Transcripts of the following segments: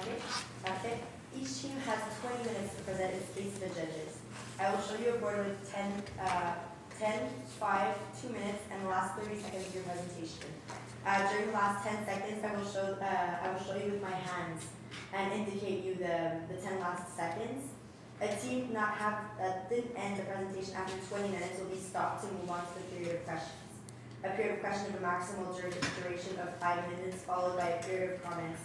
it. Each team has 20 minutes to present its case to the judges. I will show you a board with 10, 5, 2 minutes, and the last 30 seconds of your presentation. During the last 10 seconds, I will show you with my hands and indicate you the 10 last seconds. A team that didn't end the presentation after 20 minutes will be stopped to move on to the period of questions. A period of questions of a maximum duration of 5 minutes, followed by a period of comments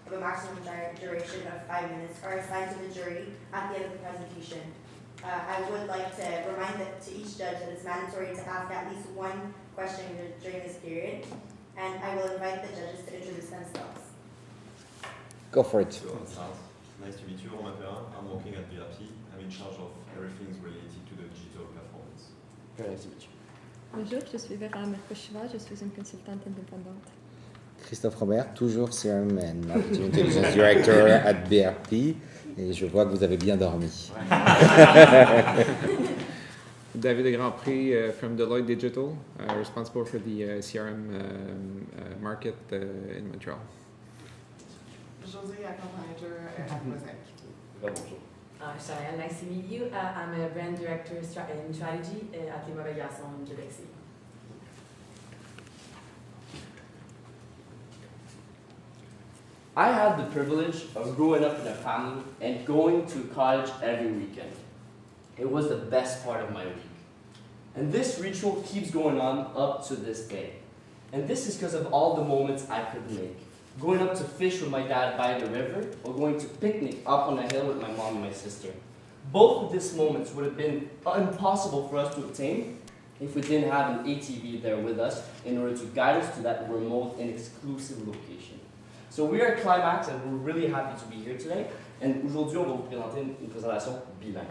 of a maximum duration of 5 minutes, are assigned to the jury at the end of the presentation. I would like to remind to each judge that it's mandatory to ask at least one question during this period, and I will invite the judges to introduce themselves. Go for it. So, nice to meet you. I'm working at BRP. I'm in charge of everything related to the digital performance. Very nice to meet you. Bonjour, je suis Vera Merkosheva, je suis une consultante indépendante. Christophe Robert, toujours CRM and Marketing Intelligence Director at BRP. Et je vois que vous avez bien dormi. David Grand Prix from Deloitte Digital, responsible for the CRM market in Montreal. José, account manager at Mosaic. Bonjour. Cheyenne, nice to meet you. I'm a brand director in strategy at Les Mauvais Garçons in Quebec City. I had the privilege of growing up in a family and going to college every weekend. It was the best part of my week. And this ritual keeps going on up to this day. And this is because of all the moments I could make. Going up to fish with my dad by the river, or going to picnic up on a hill with my mom and my sister. Both of these moments would have been impossible for us to obtain if we didn't have an ATV there with us in order to guide us to that remote and exclusive location. So we are at Climax and we're really happy to be here today. And aujourd'hui, on va vous présenter une présentation bilingue.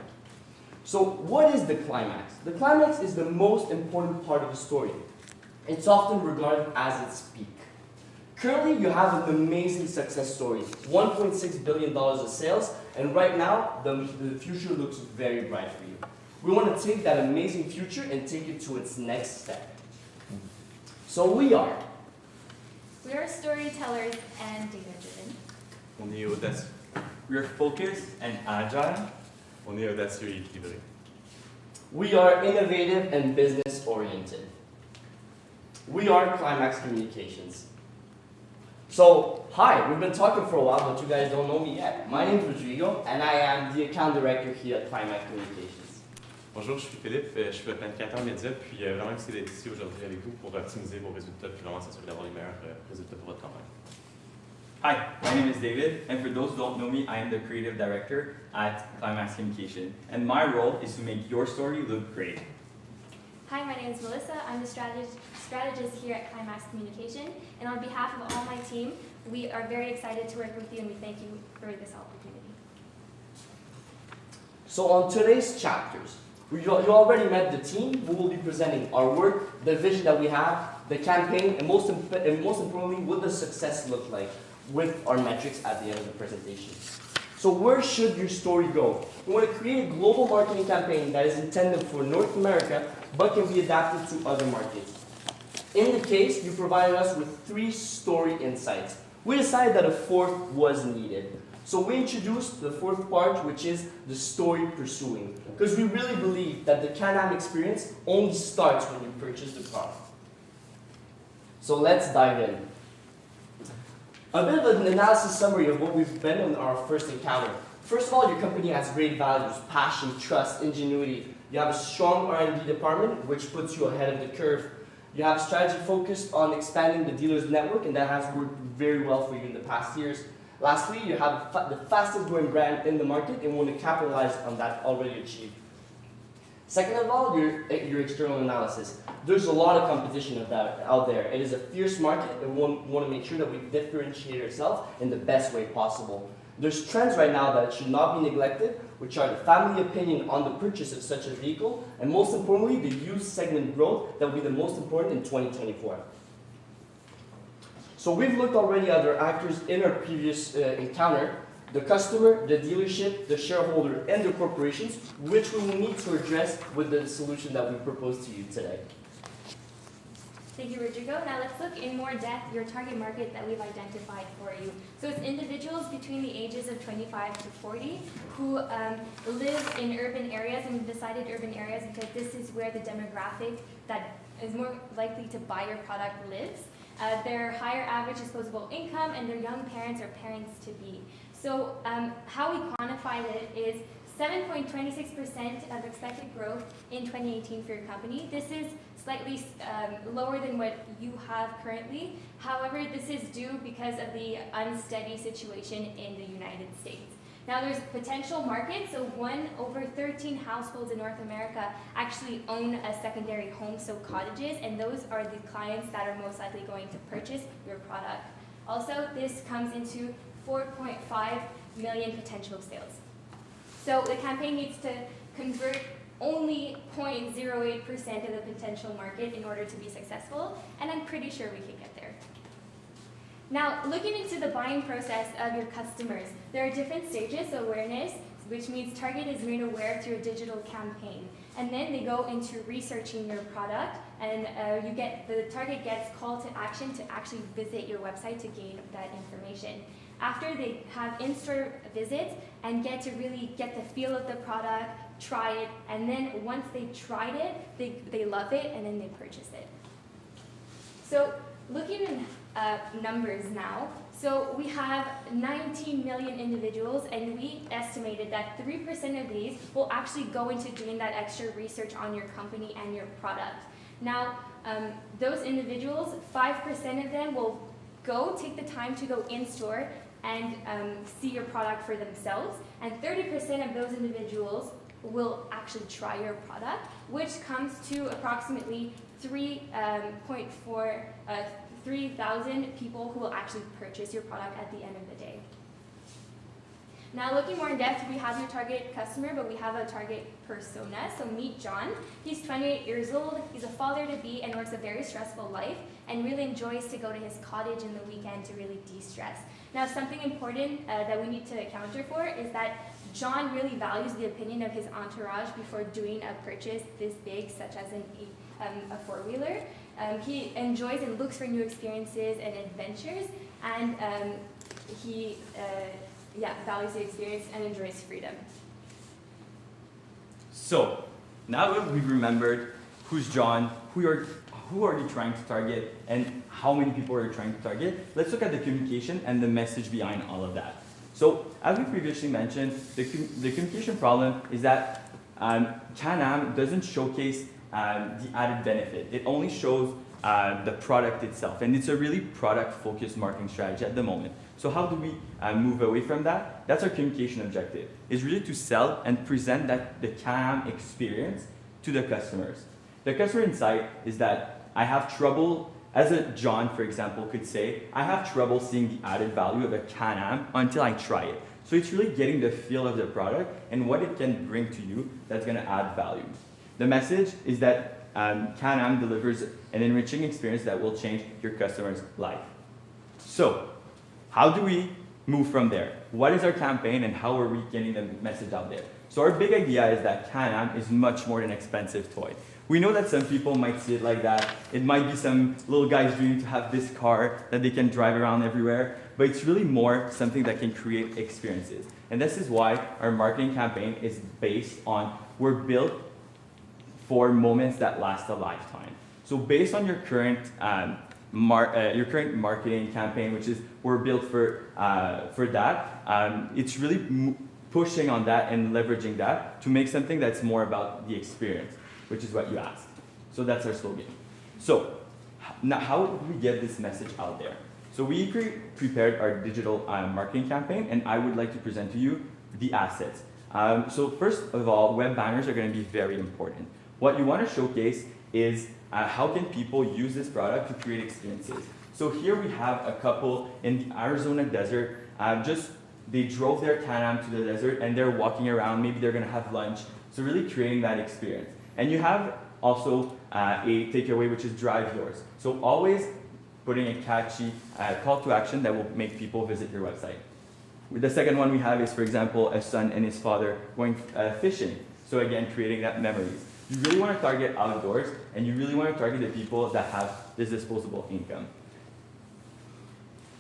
So what is the climax? The climax is the most important part of the story. It's often regarded as its peak. Currently, you have an amazing success story, $1.6 billion of sales, and right now, the future looks very bright for you. We want to take that amazing future and take it to its next step. So we are storytellers and data-driven. On est audacieux. We are focused and agile. On est audacieux et équilibré. We are innovative and business-oriented. We are Climax Communications. So, hi, we've been talking for a while, but you guys don't know me yet. My name is Rodrigo, and I am the account director here at Climax Communications. Bonjour, je suis Philippe, je suis le planificateur média, puis vraiment excité d'être ici aujourd'hui avec vous pour optimiser vos résultats, puis vraiment s'assurer d'avoir les meilleurs résultats pour votre campagne. Hi, my name is David, and for those who don't know me, I am the creative director at Climax Communication, and my role is to make your story look great. Hi, my name is Melissa. I'm the strategist here at Climax Communication, and on behalf of all my team, we are very excited to work with you, and we thank you for this opportunity. So on today's chapters, you already met the team who will be presenting our work, the vision that we have, the campaign, and most importantly, what the success look like with our metrics at the end of the presentation. So where should your story go? We want to create a global marketing campaign that is intended for North America, but can be adapted to other markets. In the case, you provided us with 3 story insights. We decided that a 4th was needed. So we introduced the 4th part, which is the story pursuing. Because we really believe that the Can-Am experience only starts when you purchase the car. So let's dive in. A bit of an analysis summary of what we've been in our first encounter. First of all, your company has great values, passion, trust, ingenuity. You have a strong R&D department, which puts you ahead of the curve. You have a strategy focused on expanding the dealer's network, and that has worked very well for you in the past years. Lastly, you have the fastest growing brand in the market and want to capitalize on that already achieved. Second of all, your external analysis. There's a lot of competition out there. It is a fierce market, and we want to make sure that we differentiate ourselves in the best way possible. There's trends right now that should not be neglected, which are the family opinion on the purchase of such a vehicle, and most importantly, the used segment growth that will be the most important in 2024. So we've looked already at our actors in our previous encounter, the customer, the dealership, the shareholder, and the corporations, which we will need to address with the solution that we propose to you today. Thank you, Rodrigo. Now let's look in more depth your target market that we've identified for you. So it's individuals between the ages of 25 to 40 who live in urban areas, and we've decided urban areas because this is where the demographic that is more likely to buy your product lives. Their higher average disposable income, and their young parents or parents-to-be. So how we quantified it is 7.26% of expected growth in 2018 for your company. This is slightly lower than what you have currently. However, this is due because of the unsteady situation in the United States. Now there's potential markets, so 1 over 13 households in North America actually own a secondary home, so cottages, and those are the clients that are most likely going to purchase your product. Also, this comes into 4.5 million potential sales. So the campaign needs to convert only 0.08% of the potential market in order to be successful, and I'm pretty sure we can get there. Now, looking into the buying process of your customers, there are different stages. So awareness, which means target is made aware through a digital campaign. And then they go into researching your product, and the target gets call to action to actually visit your website to gain that information. After they have in-store visits and get to really get the feel of the product, try it, and then once they tried it, they love it, and then they purchase it. So looking at numbers now, so we have 19 million individuals, and we estimated that 3% of these will actually go into doing that extra research on your company and your product. Now, those individuals, 5% of them will take the time to go in-store and see your product for themselves, and 30% of those individuals will actually try your product, which comes to approximately 3,000 people who will actually purchase your product at the end of the day. Now, looking more in depth, we have your target customer, but we have a target persona. So meet John. He's 28 years old. He's a father-to-be and works a very stressful life and really enjoys to go to his cottage in the weekend to really de-stress. Now, something important that we need to counter for is that John really values the opinion of his entourage before doing a purchase this big, such as a four-wheeler. He enjoys and looks for new experiences and adventures, and he values the experience and enjoys freedom. So, now that we've remembered who's John, who are you trying to target, and how many people are you trying to target, let's look at the communication and the message behind all of that. So, as we previously mentioned, the communication problem is that Can-Am doesn't showcase the added benefit. It only shows the product itself, and it's a really product-focused marketing strategy at the moment. So how do we move away from that? That's our communication objective. It's really to sell and present the Can-Am experience to the customers. The customer insight is that I have trouble, as a John, for example, could say, I have trouble seeing the added value of a Can-Am until I try it. So it's really getting the feel of the product and what it can bring to you that's going to add value. The message is that Can-Am delivers an enriching experience that will change your customer's life. So, how do we move from there? What is our campaign and how are we getting the message out there? So our big idea is that Can-Am is much more than an expensive toy. We know that some people might see it like that. It might be some little guy's dream to have this car that they can drive around everywhere, but it's really more something that can create experiences. And this is why our marketing campaign is based on, we're built for moments that last a lifetime. So based on your current marketing campaign, which is we're built for that, it's really pushing on that and leveraging that to make something that's more about the experience, which is what you asked. So that's our slogan. So now how do we get this message out there? So we prepared our digital marketing campaign, and I would like to present to you the assets. So first of all, web banners are going to be very important. What you want to showcase is how can people use this product to create experiences. So here we have a couple in the Arizona desert. They drove their Can-Am to the desert and they're walking around. Maybe they're going to have lunch. So really creating that experience. And you have also a takeaway, which is drive yours. So always putting a catchy call to action that will make people visit your website. The second one we have is, for example, a son and his father going fishing. So again, creating that memories. You really want to target outdoors, and you really want to target the people that have this disposable income.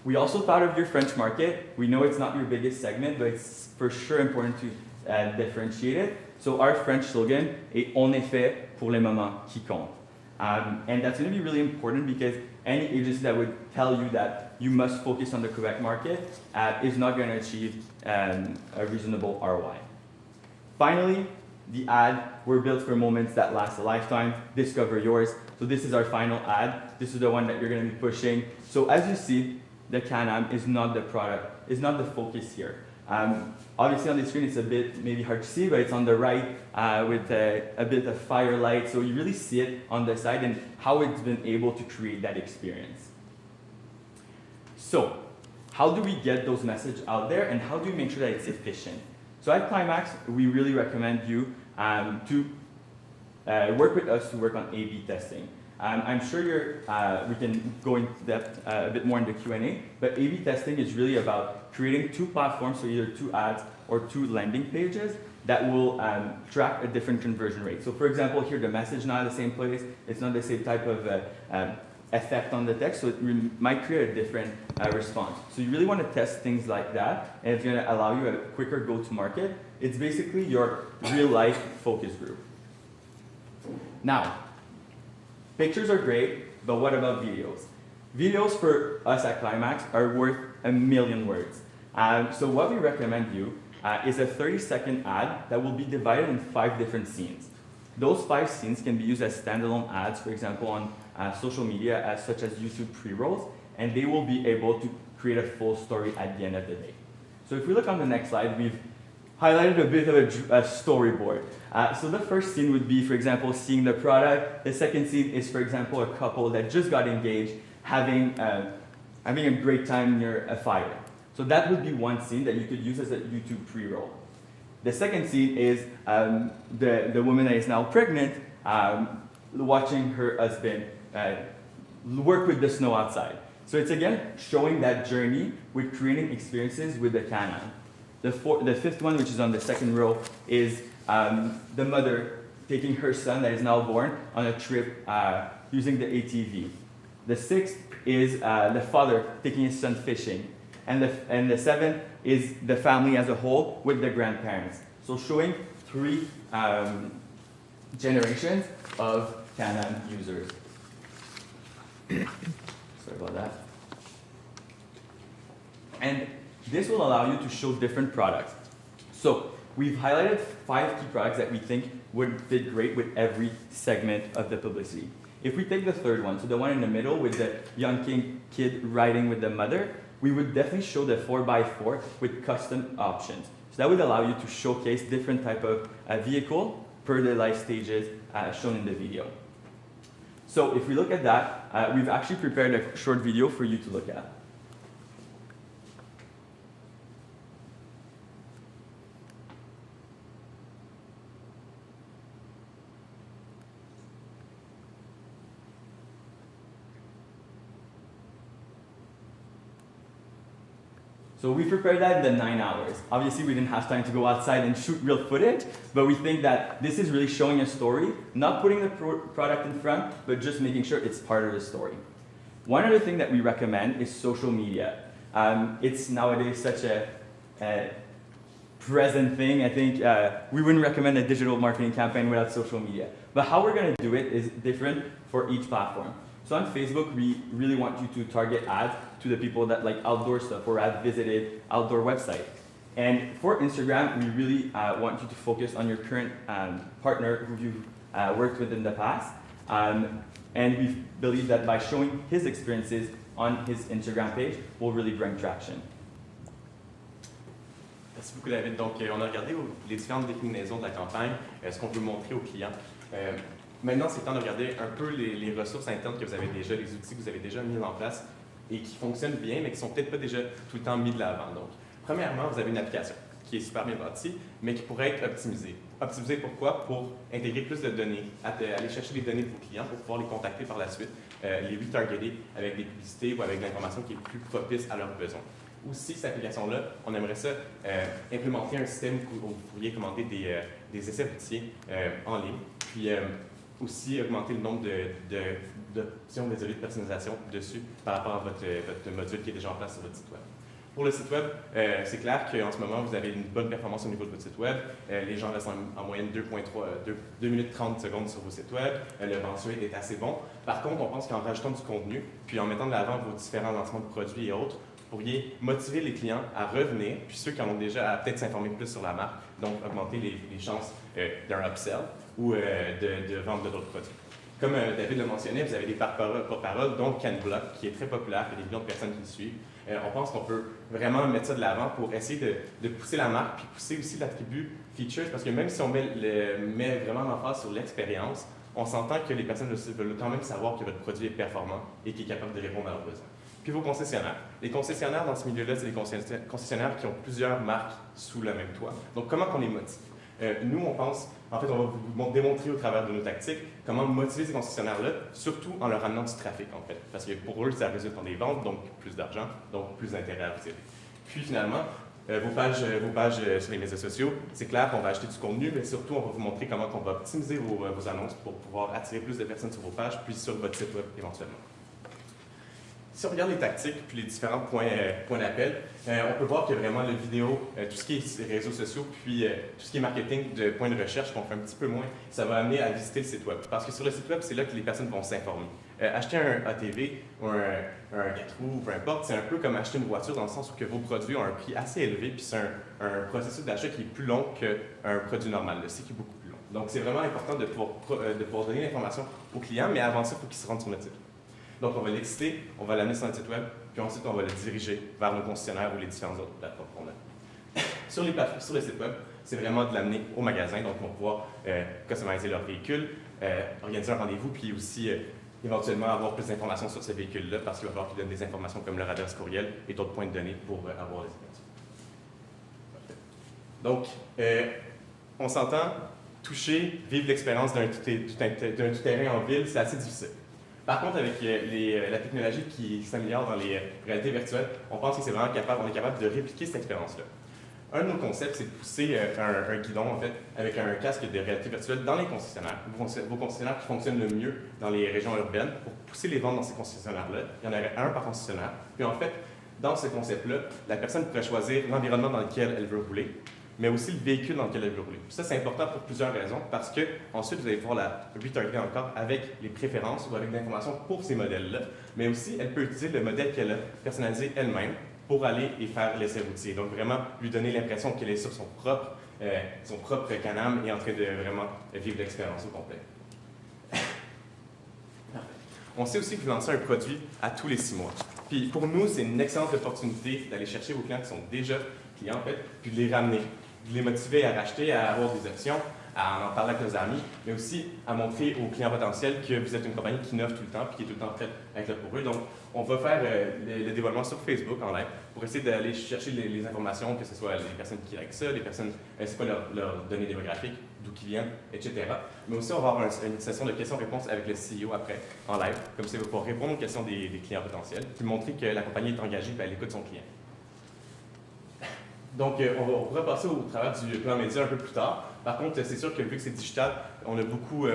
We also thought of your French market. We know it's not your biggest segment, but it's for sure important to differentiate it. So our French slogan est "On est fait pour les moments qui comptent." And that's going to be really important because any agency that would tell you that you must focus on the Quebec market is not going to achieve a reasonable ROI. Finally, the ad were built for moments that last a lifetime. Discover yours. So this is our final ad. This is the one that you're going to be pushing. So as you see, the Can-Am is not the product, is not the focus here. Obviously on the screen it's a bit maybe hard to see, but it's on the right with a bit of firelight, so you really see it on the side and how it's been able to create that experience. So, how do we get those messages out there and how do we make sure that it's efficient? So at Climax, we really recommend you to work with us to work on A/B testing. I'm sure we can go into depth a bit more in the Q&A, but A/B testing is really about creating two platforms, so either two ads or two landing pages that will track a different conversion rate. So for example, here the message is not at the same place, it's not the same type of effect on the text, so it might create a different response. So you really want to test things like that, and it's going to allow you a quicker go-to-market. It's basically your real-life focus group. Now, pictures are great, but what about videos? Videos for us at Climax are worth 1,000,000 words. So what we recommend you is a 30-second ad that will be divided in 5 different scenes. Those 5 scenes can be used as standalone ads, for example, on social media, such as YouTube pre-rolls, and they will be able to create a full story at the end of the day. So if we look on the next slide, we've highlighted a bit of a storyboard. So the first scene would be, for example, seeing the product. The second scene is, for example, a couple that just got engaged, having a great time near a fire. So that would be one scene that you could use as a YouTube pre-roll. The second scene is the woman that is now pregnant watching her husband work with the snow outside. So it's again showing that journey with creating experiences with the Can-Am. The fifth one, which is on the second row, is the mother taking her son that is now born on a trip using the ATV. The sixth is the father taking his son fishing. And the seventh is the family as a whole with the grandparents. So showing 3 generations of Can-Am users. Sorry about that. And this will allow you to show different products. So we've highlighted 5 key products that we think would fit great with every segment of the publicity. If we take the third one, so the one in the middle with the young kid riding with the mother, we would definitely show the 4x4 with custom options. So that would allow you to showcase different type of vehicle per the life stages shown in the video. So if we look at that, we've actually prepared a short video for you to look at. So we prepared that in the 9 hours. Obviously, we didn't have time to go outside and shoot real footage, but we think that this is really showing a story, not putting the product in front, but just making sure it's part of the story. One other thing that we recommend is social media. It's nowadays such a present thing. I think we wouldn't recommend a digital marketing campaign without social media. But how we're going to do it is different for each platform. So on Facebook, we really want you to target ads to the people that like outdoor stuff or have visited outdoor websites. And for Instagram, we really want you to focus on your current partner who you've worked with in the past. And we believe that by showing his experiences on his Instagram page will really bring traction. Merci beaucoup, David. Donc, on a regardé les différentes déclinaisons de la campagne, ce qu'on veut montrer aux clients. Maintenant, c'est temps de regarder un peu les ressources internes que vous avez déjà, les outils que vous avez déjà mis en place et qui fonctionnent bien, mais qui ne sont peut-être pas déjà tout le temps mis de l'avant. Donc, premièrement, vous avez une application qui est super bien bâtie, mais qui pourrait être optimisée. Optimisée pourquoi? Pour intégrer plus de données, aller chercher les données de vos clients pour pouvoir les contacter par la suite, les retargeter avec des publicités ou avec de l'information qui est plus propice à leurs besoins. Aussi, cette application-là, on aimerait ça implémenter un système où vous pourriez commander des essais routiers en ligne. puis aussi augmenter le nombre d'options de personnalisation dessus par rapport à votre module qui est déjà en place sur votre site web. Pour le site web, c'est clair qu'en ce moment, vous avez une bonne performance au niveau de votre site web. Les gens restent en moyenne 2 minutes 30 secondes sur vos sites web. Le bounce rate est assez bon. Par contre, on pense qu'en rajoutant du contenu, puis en mettant de l'avant vos différents lancements de produits et autres, vous pourriez motiver les clients à revenir, puis ceux qui en ont déjà, à peut-être s'informer plus sur la marque, donc augmenter les chances d'un upsell ou de vente de d'autres produits. Comme David l'a mentionné, vous avez des porte-paroles, dont CanBlock, qui est très populaire, il y a des millions de personnes qui le suivent. On pense qu'on peut vraiment mettre ça de l'avant pour essayer de pousser la marque, puis pousser aussi l'attribut features, parce que même si on met vraiment l'emphase sur l'expérience, on s'entend que les personnes veulent quand même savoir que votre produit est performant et qu'il est capable de répondre à leurs besoins. Puis vos concessionnaires. Les concessionnaires dans ce milieu-là, c'est des concessionnaires qui ont plusieurs marques sous le même toit. Donc, comment on les motive? Nous, on pense, en fait, on va vous démontrer au travers de nos tactiques comment motiver ces concessionnaires-là, surtout en leur amenant du trafic, en fait. Parce que pour eux, ça résulte en des ventes, donc plus d'argent, donc plus d'intérêt à retirer. Puis finalement, vos pages sur les médias sociaux, c'est clair qu'on va acheter du contenu, mais surtout, on va vous montrer comment on va optimiser vos annonces pour pouvoir attirer plus de personnes sur vos pages, puis sur votre site web éventuellement. Si on regarde les tactiques puis les différents points d'appel, on peut voir que vraiment la vidéo, tout ce qui est réseaux sociaux, puis tout ce qui est marketing de points de recherche qu'on fait un petit peu moins, ça va amener à visiter le site web. Parce que sur le site web, c'est là que les personnes vont s'informer. Acheter un ATV ou un 4 roues, peu importe, c'est un peu comme acheter une voiture dans le sens où que vos produits ont un prix assez élevé, puis c'est un processus d'achat qui est plus long qu'un produit normal. Le cycle est beaucoup plus long. Donc, c'est vraiment important de pouvoir donner l'information aux clients, mais avant ça, il faut qu'ils se rendent sur notre site. Donc, on va l'exciter, on va l'amener sur notre site web, puis ensuite, on va le diriger vers nos concessionnaires ou les différentes autres plateformes qu'on a. Sur le site web, c'est vraiment de l'amener au magasin, donc on va pouvoir customiser leur véhicule, organiser un rendez-vous, puis aussi éventuellement avoir plus d'informations sur ce véhicule-là, parce qu'il va falloir qu'ils donnent des informations comme leur adresse courriel et d'autres points de données pour avoir les informations. Donc, on s'entend, toucher, vivre l'expérience d'un tout-terrain en ville, c'est assez difficile. Par contre, avec la technologie qui s'améliore dans les réalités virtuelles, on pense que c'est vraiment on est capable de répliquer cette expérience-là. Un de nos concepts, c'est de pousser un guidon, en fait, avec un casque de réalité virtuelle dans les concessionnaires. Vos concessionnaires qui fonctionnent le mieux dans les régions urbaines pour pousser les ventes dans ces concessionnaires-là. Il y en aurait un par concessionnaire. Puis en fait, dans ce concept-là, la personne pourrait choisir l'environnement dans lequel elle veut rouler, mais aussi le véhicule dans lequel elle veut rouler. Ça, c'est important pour plusieurs raisons, parce que ensuite, vous allez pouvoir la retargeter encore avec les préférences ou avec de l'information pour ces modèles-là, mais aussi, elle peut utiliser le modèle qu'elle a personnalisé elle-même pour aller et faire l'essai routier. Donc, vraiment, lui donner l'impression qu'elle est sur son propre Can-Am et en train de vraiment vivre l'expérience au complet. On sait aussi que vous lancez un produit à tous les 6 mois. Puis, pour nous, c'est une excellente opportunité d'aller chercher vos clients qui sont déjà clients, en fait, puis de les ramener, de les motiver à racheter, à avoir des options, à en parler avec leurs amis, mais aussi à montrer aux clients potentiels que vous êtes une compagnie qui innove tout le temps puis qui est tout le temps prête à être là pour eux. Donc, on va faire le développement sur Facebook en live pour essayer d'aller chercher les informations, que ce soit les personnes qui like ça, les personnes, c'est quoi leurs données démographiques, d'où ils viennent, etc. Mais aussi, on va avoir une session de questions-réponses avec le CEO après, en live, comme ça, il va pouvoir répondre aux questions des clients potentiels, puis montrer que la compagnie est engagée et elle écoute son client. Donc, on pourra passer au travers du plan média un peu plus tard. Par contre, c'est sûr que vu que c'est digital, on a beaucoup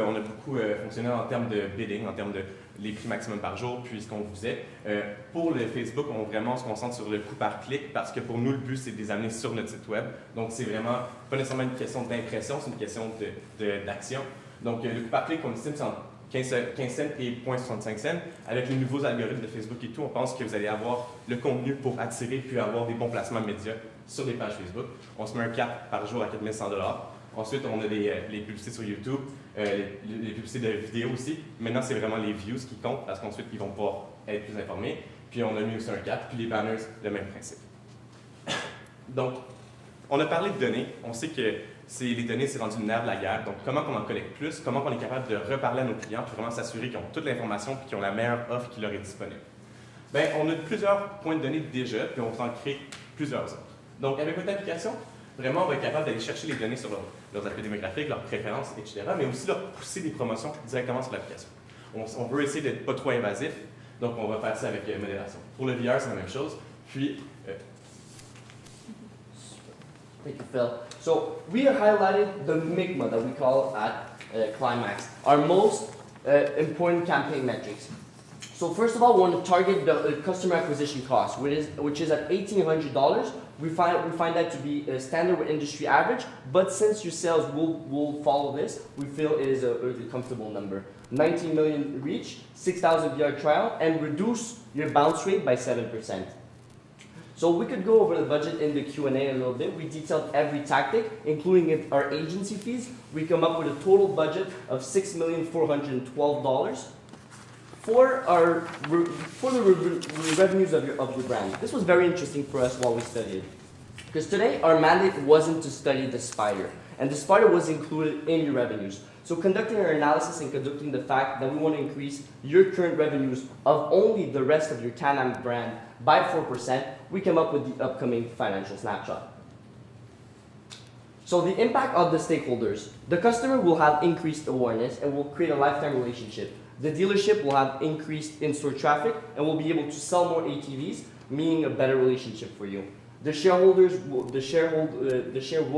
fonctionné en termes de bidding, en termes de les prix maximum par jour, puis ce qu'on vous est. Pour le Facebook, on vraiment se concentre sur le coût par clic parce que pour nous, le but, c'est de les amener sur notre site web. Donc, c'est vraiment pas nécessairement une question d'impression, c'est une question d'action. Donc, le coût par clic, on estime, c'est entre 15 cents et 0,65 cents. Avec les nouveaux algorithmes de Facebook et tout, on pense que vous allez avoir le contenu pour attirer puis avoir des bons placements médias sur les pages Facebook. On se met un cap par jour à 4 100 $. Ensuite, on a les publicités sur YouTube, les publicités de vidéos aussi. Maintenant, c'est vraiment les views qui comptent parce qu'ensuite, ils vont pouvoir être plus informés. Puis, on a mis aussi un cap, puis les banners, le même principe. Donc, on a parlé de données. On sait que les données, c'est rendu une nerf de la guerre. Donc, comment on en collecte plus? Comment on est capable de reparler à nos clients pour vraiment s'assurer qu'ils ont toute l'information et qu'ils ont la meilleure offre qui leur est disponible? Bien, on a plusieurs points de données déjà, puis on va en créer plusieurs autres. Donc, avec votre application, vraiment, on va être capable d'aller chercher les données sur leurs attributs démographiques, leurs préférences, etc., mais aussi leur pousser des promotions directement sur l'application. On veut essayer d'être pas trop invasif, donc on va faire ça avec modération. Pour le VR, c'est la même chose. Puis, Thank you, Phil. So we highlighted the MIGMA that we call at climax. Our most important campaign metrics. So first of all, we want to target the customer acquisition cost, which is at $1,800. We find that to be standard with industry average, but since your sales will follow this, we feel it is a comfortable number. 19 million reach, 6,000 VR trial, and reduce your bounce rate by 7%. So we could go over the budget in the Q&A a little bit. We detailed every tactic, including our agency fees. We come up with a total budget of $6,412 for the revenues of your brand. This was very interesting for us while we studied. Because today, our mandate wasn't to study the spider, and the spider was included in your revenues. So conducting our analysis and conducting the fact that we want to increase your current revenues of only the rest of your Can-Am brand by 4%, we came up with the upcoming financial snapshot. So the impact of the stakeholders. The customer will have increased awareness and will create a lifetime relationship. The dealership will have increased in-store traffic and will be able to sell more ATVs, meaning a better relationship for you. The share will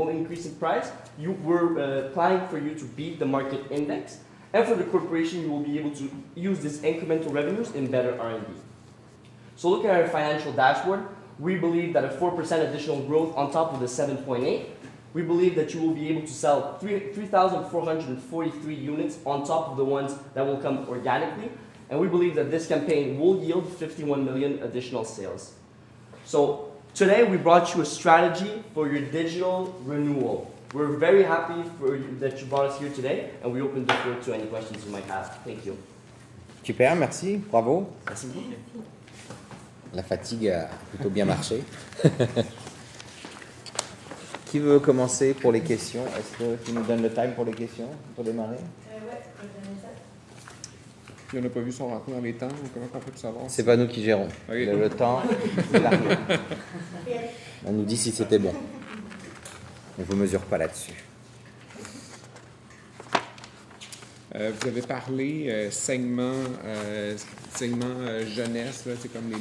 increase in price. We're planning for you to beat the market index. And for the corporation, you will be able to use these incremental revenues in better R&D. So looking at our financial dashboard, we believe that a 4% additional growth on top of the 7.8, we believe that you will be able to sell 3,443 units on top of the ones that will come organically. And we believe that this campaign will yield 51 million additional sales. So today we brought you a strategy for your digital renewal. We're very happy that you brought us here today, and we open the floor to any questions you might have. Thank you. Super, merci, bravo. Merci beaucoup. La fatigue a plutôt bien marché. Qui veut commencer pour les questions? Est-ce que tu nous donnes le time pour les questions, pour démarrer? Ouais, je vais donner ça. Puis on n'a pas vu son rentrée dans les temps, comment on peut savoir? C'est pas nous qui gérons. Okay. Le temps, c'est l'arrière. On nous dit si c'était bon. On ne vous mesure pas là-dessus. Vous avez parlé segment jeunesse, là, c'est comme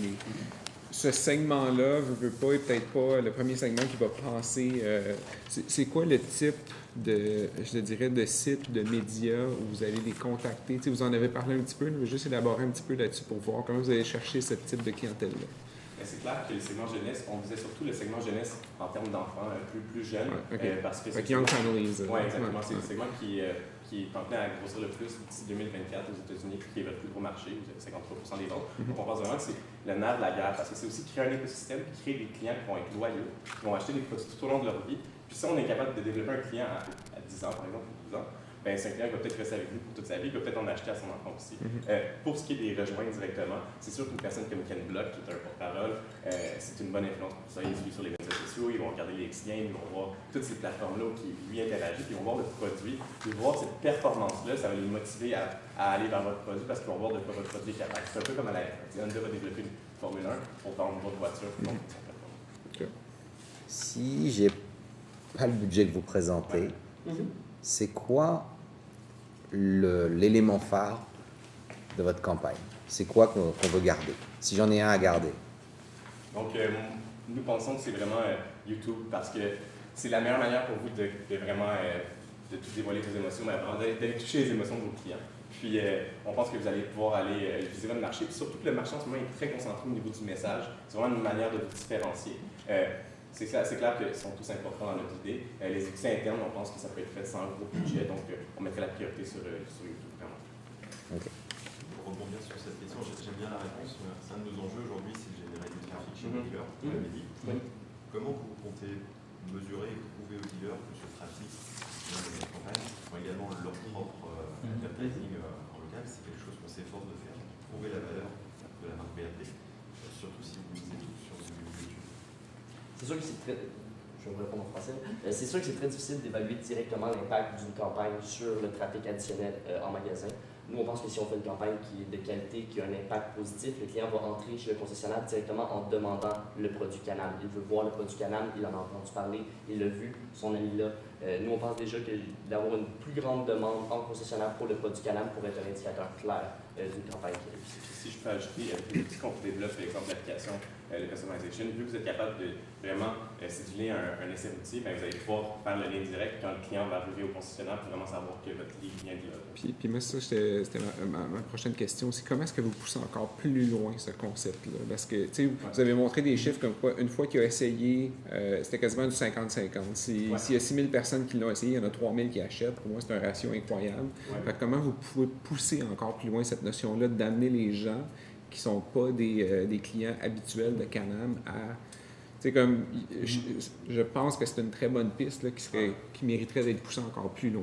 ce segment-là, veut pas, est peut-être pas le premier segment qui va penser. C'est quoi le type de sites, de médias où vous allez les contacter? T'sais, vous en avez parlé un petit peu, je veux juste élaborer un petit peu là-dessus pour voir comment vous allez chercher ce type de clientèle-là. C'est clair que le segment jeunesse, on visait surtout le segment jeunesse en termes d'enfants plus jeunes. Ouais, okay. Parce que c'est young families. Oui, exactement. C'est le segment qui est en train à grossir le plus d'ici 2024 aux États-Unis, qui est le plus gros marché, où 53% des ventes. Donc on pense vraiment que c'est le nerf de la guerre, parce que c'est aussi créer un écosystème qui crée des clients qui vont être loyaux, qui vont acheter des produits tout au long de leur vie. Puis si on est capable de développer un client à 10 ans, par exemple, ou 12 ans, ben, c'est un client qui va peut-être rester avec nous pour toute sa vie, il va peut-être en acheter à son enfant aussi. Pour ce qui est des rejoindre directement, c'est sûr qu'une personne comme Ken Block, qui est un porte-parole, c'est une bonne influence pour ça. Ils suivent sur les médias sociaux, ils vont regarder les X-Games, ils vont voir toutes ces plateformes-là où lui interagit, puis ils vont voir le produit, puis voir cette performance-là, ça va les motiver à aller vers votre produit parce qu'ils vont voir de quoi votre produit est capable. C'est un peu comme à la F1. Honda va développer une Formule 1 pour vendre votre voiture. Si j'ai pas le budget que vous présentez, c'est quoi l'élément phare de votre campagne? C'est quoi qu'on veut garder? Si j'en ai un à garder. Donc, nous pensons que c'est vraiment YouTube parce que c'est la meilleure manière pour vous de vraiment de tout dévoiler vos émotions, mais d'aller toucher les émotions de vos clients. Puis, on pense que vous allez pouvoir aller viser votre marché. Puis surtout que le marché en ce moment est très concentré au niveau du message. C'est vraiment une manière de vous différencier. C'est clair qu'ils sont tous importants dans notre idée. Les outils internes, on pense que ça peut être fait sans un gros budget, donc on mettrait la priorité sur YouTube, vraiment. Okay. Pour rebondir sur cette question, j'aime bien la réponse. C'est un de nos enjeux aujourd'hui, c'est de générer du trafic chez les dealers, vous l'avez dit. Comment vous comptez mesurer et prouver aux dealers que ce trafic dans les campagnes ont également leur propre advertising en local? C'est quelque chose qu'on s'efforce de faire, prouver la valeur de la marque BRP, surtout si vous misez tout sur YouTube. C'est sûr que c'est très... Je vais vous répondre en français. C'est sûr que c'est très difficile d'évaluer directement l'impact d'une campagne sur le trafic additionnel en magasin. Nous, on pense que si on fait une campagne qui est de qualité, qui a un impact positif, le client va entrer chez le concessionnaire directement en demandant le produit Can-Am. Il veut voir le produit Can-Am, il en a entendu parler, il l'a vu, son ami l'a Nous, on pense déjà que d'avoir une plus grande demande en concessionnaire pour le produit Can-Am pourrait être un indicateur clair d'une campagne qui est réussie. Si je peux ajouter, avec les outils qu'on développe, comme l'application, le customization, vu que vous êtes capable de vraiment céduler un essai routier, ben vous allez pouvoir faire le lien direct quand le client va arriver au concessionnaire pour vraiment savoir que votre livre vient de là. Puis moi, ça, c'était ma prochaine question. C'est comment est-ce que vous poussez encore plus loin ce concept-là? Parce que, tu sais, vous avez montré des chiffres comme quoi, une fois qu'il a essayé, c'était quasiment du 50-50. S'il y a 6 000 personnes qui l'ont essayé, il y en a 3 000 qui achètent. Pour moi, c'est un ratio incroyable. Fait que comment vous pouvez pousser encore plus loin cette notion-là d'amener les gens qui ne sont pas des clients habituels de Can-Am à... Tu sais, comme, je pense que c'est une très bonne piste là, qui mériterait d'être poussée encore plus loin.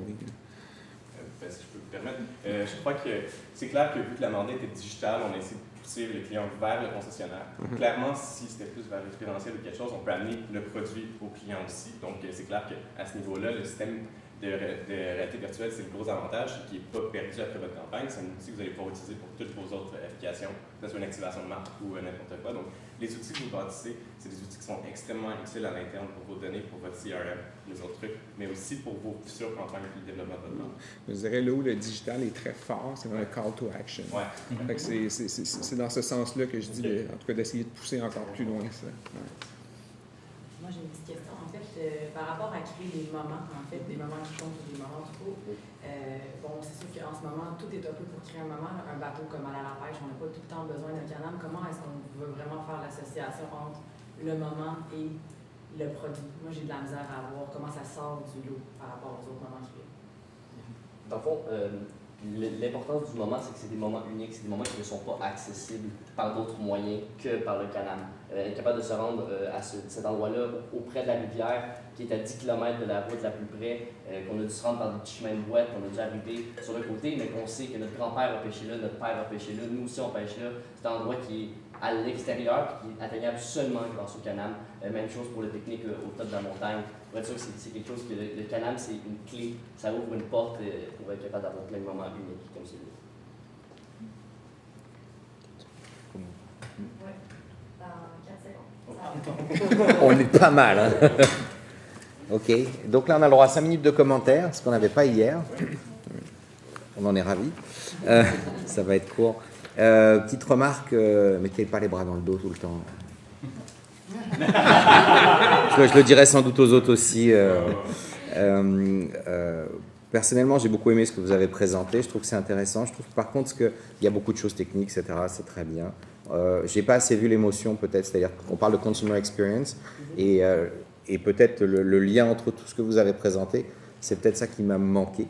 Si je peux me permettre, je crois que c'est clair que vu que la mandate était digitale, on a essayé de pousser le client vers le concessionnaire. Clairement, si c'était plus vers l'expérientiel ou quelque chose, on peut amener le produit au client aussi. Donc, c'est clair qu'à ce niveau-là, le système de réalité virtuelle, c'est le gros avantage, qui n'est pas perdu après votre campagne. C'est un outil que vous allez pouvoir utiliser pour toutes vos autres applications, que ce soit une activation de marque ou n'importe quoi. Donc, les outils que vous bâtissez, c'est des outils qui sont extrêmement utiles à l'interne pour vos données, pour votre CRM, les autres trucs, mais aussi pour vos futures campagnes et le développement de votre marque. Je dirais là où le digital est très fort, c'est dans le call to action. Ouais. Fait que c'est dans ce sens-là que je dis, en tout cas, d'essayer de pousser encore plus loin ça. Ouais. Moi, j'ai une petite question. En fait, par rapport à créer des moments, des moments qui comptent ou des moments trop, bon, c'est sûr qu'en ce moment, tout est un peu pour créer un moment. Un bateau comme aller à la pêche, on n'a pas tout le temps besoin d'un Can-Am. Comment est-ce qu'on veut vraiment faire l'association entre le moment et le produit? Moi, j'ai de la misère à voir comment ça sort du lot par rapport aux autres moments créés. Dans le fond, l'importance du moment, c'est que c'est des moments uniques, c'est des moments qui ne sont pas accessibles par d'autres moyens que par le Can-Am. Être capable de se rendre à cet endroit-là, auprès de la rivière, qui est à 10 km de la route la plus près, qu'on a dû se rendre par des petits chemins de boîte, qu'on a dû arriver sur le côté, mais qu'on sait que notre grand-père a pêché là, notre père a pêché là, nous aussi on pêche là. C'est un endroit qui est à l'extérieur, qui est atteignable seulement grâce au Can-Am. Même chose pour le pique-nique au top de la montagne. Pour être sûr que c'est quelque chose que le Can-Am, c'est une clé, ça ouvre une porte pour être capable d'avoir plein de moments uniques comme celui-là. Ouais, dans 4 secondes. On est pas mal. Hein? OK. Donc là, on a le droit à 5 minutes de commentaires, ce qu'on n'avait pas hier. On en est ravis. Ça va être court. Petite remarque, mettez pas les bras dans le dos tout le temps. Je le dirais sans doute aux autres aussi. Personnellement, j'ai beaucoup aimé ce que vous avez présenté. Je trouve que c'est intéressant. Je trouve par contre qu'il y a beaucoup de choses techniques, etc. C'est très bien. Je n'ai pas assez vu l'émotion peut-être. C'est-à-dire qu'on parle de consumer experience et peut-être le lien entre tout ce que vous avez présenté, c'est peut-être ça qui m'a manqué.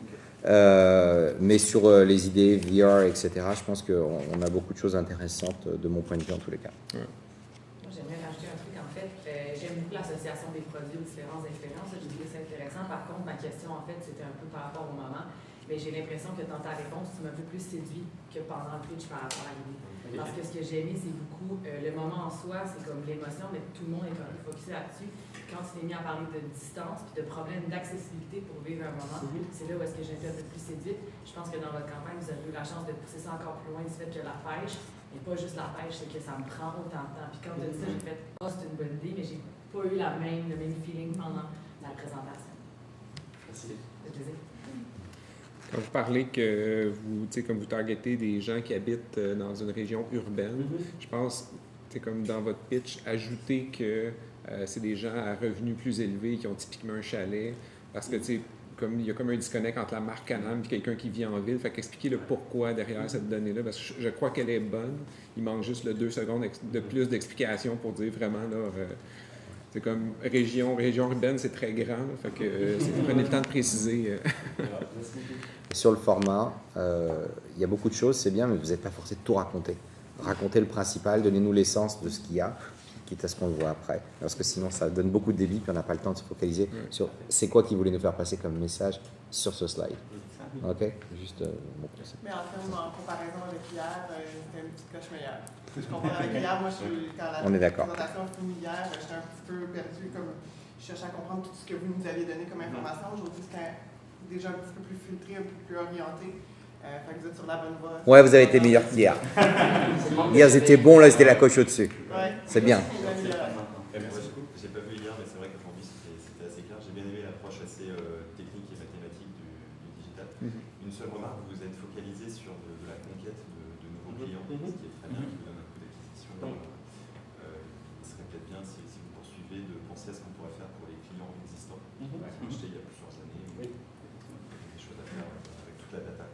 Mais sur les idées VR, etc., je pense qu'on a beaucoup de choses intéressantes de mon point de vue en tous les cas. Moi, j'aimerais rajouter un truc. En fait, j'aime beaucoup l'association des produits aux différentes expériences. J'ai trouvé ça intéressant. Par contre, ma question, en fait, c'était un peu par rapport au moment. Mais j'ai l'impression que dans ta réponse, tu m'as un peu plus séduit que pendant le pitch par rapport à l'idée. Parce que ce que j'ai aimé, c'est beaucoup le moment en soi, c'est comme l'émotion, mais tout le monde est un peu focusé là-dessus. Quand tu t'es mis à parler de distance puis de problèmes d'accessibilité pour vivre un moment, c'est là où est-ce que j'ai été un peu plus séduite. Je pense que dans votre campagne, vous avez eu la chance de pousser ça encore plus loin du fait que la pêche, et pas juste la pêche, c'est que ça me prend autant de temps. Puis quand tu as dit ça, j'ai fait « oh, c'est une bonne idée », mais j'ai pas eu le même feeling pendant la présentation. Merci. Quand vous parlez que vous, comme vous targetez des gens qui habitent dans une région urbaine, je pense, comme dans votre pitch, ajouter que c'est des gens à revenus plus élevés qui ont typiquement un chalet, parce que comme il y a comme un disconnect entre la marque Can-Am et quelqu'un qui vit en ville. Fait qu'expliquer le pourquoi derrière cette donnée-là, parce que je crois qu'elle est bonne. Il manque juste 2 secondes de plus d'explication pour dire vraiment, là, c'est comme région urbaine, c'est très grand. Là, fait que prenez le temps de préciser. Sur le format, il y a beaucoup de choses, c'est bien, mais vous n'êtes pas forcé de tout raconter. Racontez le principal, donnez-nous l'essence de ce qu'il y a, quitte à ce qu'on le voit après. Parce que sinon, ça donne beaucoup de débit, puis on n'a pas le temps de se focaliser sur c'est quoi qu'il voulait nous faire passer comme message sur ce slide. OK? Juste mon conseil. Mais en termes, en comparaison avec hier, c'était une petite coche meilleure. Je compare avec hier, moi, quand la présentation finit hier, j'étais un petit peu perdu, comme je cherchais à comprendre tout ce que vous nous aviez donné comme information. Aujourd'hui, c'était déjà un petit peu plus filtré, un peu plus orienté. Fait que vous êtes sur la bonne voie. Ouais, vous avez été meilleur qu'hier. Hier, c'était bon, là, c'était la coche au-dessus. Ouais. C'est bien. Merci beaucoup. J'ai pas vu hier, mais c'est vrai qu'aujourd'hui, c'était assez clair. J'ai bien aimé l'approche assez Une seule remarque, vous êtes focalisé sur de la conquête de nouveaux clients, ce qui est très bien, qui vous donne un coup d'acquisition. Il serait peut-être bien, si vous poursuivez, de penser à ce qu'on pourrait faire pour les clients existants, qui ont acheté il y a plusieurs années, des choses à faire avec toute la data.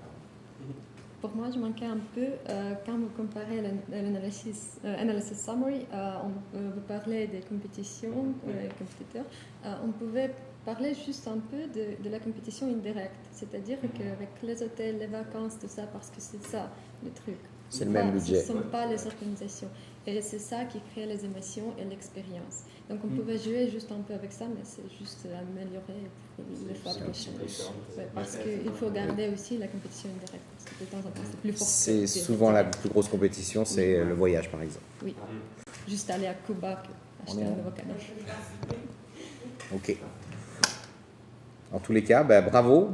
Pour moi, je manquais un peu, quand vous comparez l'analysis summary, vous parlez des compétitions, compétiteurs, on pouvait parler juste un peu de la compétition indirecte, c'est-à-dire qu'avec les hôtels, les vacances, tout ça, parce que c'est ça le truc. C'est le même budget. Ce ne sont pas les organisations. Et c'est ça qui crée les émotions et l'expérience. Donc on pouvait jouer juste un peu avec ça, mais c'est juste améliorer les fois prochaines. Parce qu'il faut garder aussi la compétition indirecte, parce que de temps en temps c'est plus fort. C'est souvent la plus grosse compétition, c'est le voyage par exemple. Oui, juste aller à Cuba, acheter un nouveau canot. Ok. En tous les cas, bravo.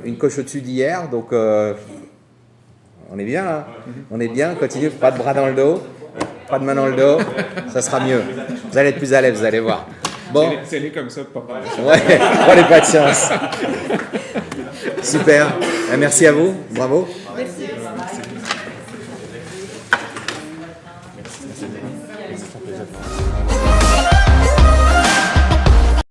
Une coche au-dessus d'hier, donc on est bien là. On est bien, continue, pas de bras dans le dos, pas de main dans le dos, ça sera mieux. Vous allez être plus à l'aise, vous allez voir. Bon. C'est comme ça, papa. Ouais, prenez pas de chance. Super. Merci à vous, bravo. Merci. Merci.